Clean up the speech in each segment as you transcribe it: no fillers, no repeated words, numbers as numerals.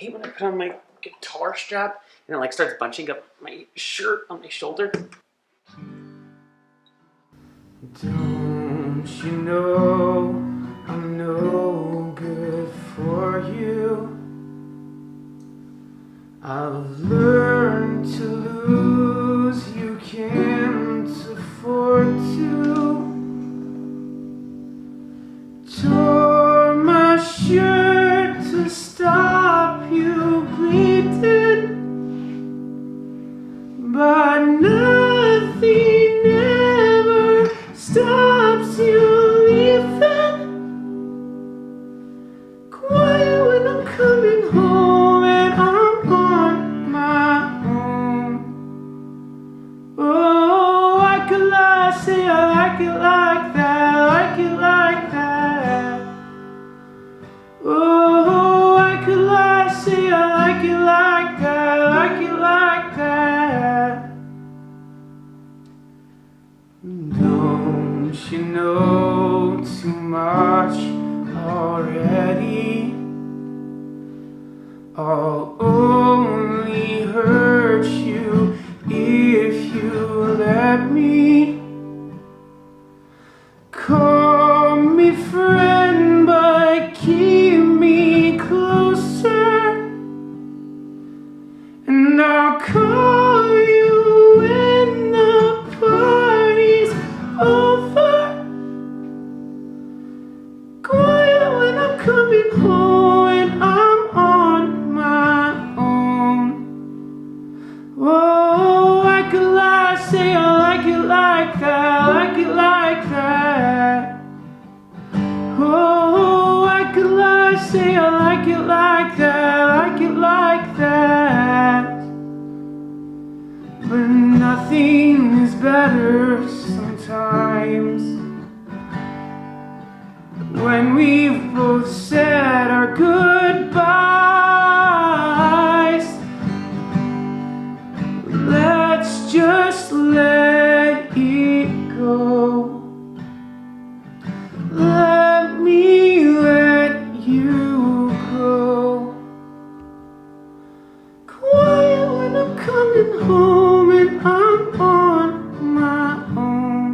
hate when I put on my guitar strap and it like starts bunching up my shirt on my shoulder. Don't you know I'm no good for you? I've learned to lose, you can't afford to. Tore my shirt to stop you bleeding, but nothing ever stops you leaving. Quiet when I'm coming home and I'm on my own. Oh, I could lie, say I like it like that, like it like that. Oh, I could lie, say I like it like that, like it like that. Don't you know too much already? I'll only hurt you if you let me. Call me friend, but keep me closer, and I'll call you when the party's over. Quiet when I'm coming home and I'm on my own. Oh, I could lie, say I like it like that, like it like that. Oh, I could lie, say I like it like that, like it like that. But nothing is better sometimes when we've both said our goodbyes. Let's just let it go. Let me let you go. Quiet when I'm coming home and I'm on my own.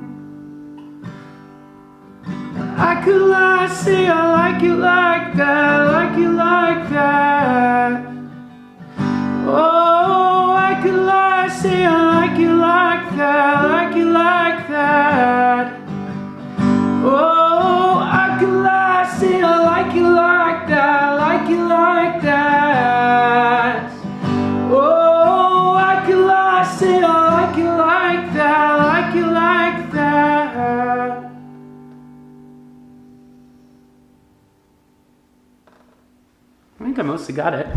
I could lie, say I like it like that, like it like that. Oh, I could lie, say I like it like that, like it like that. Oh, I could lie, say I like it like that, like it like that. Oh, I could lie, say I like it like that, like it like that. I think I mostly got it.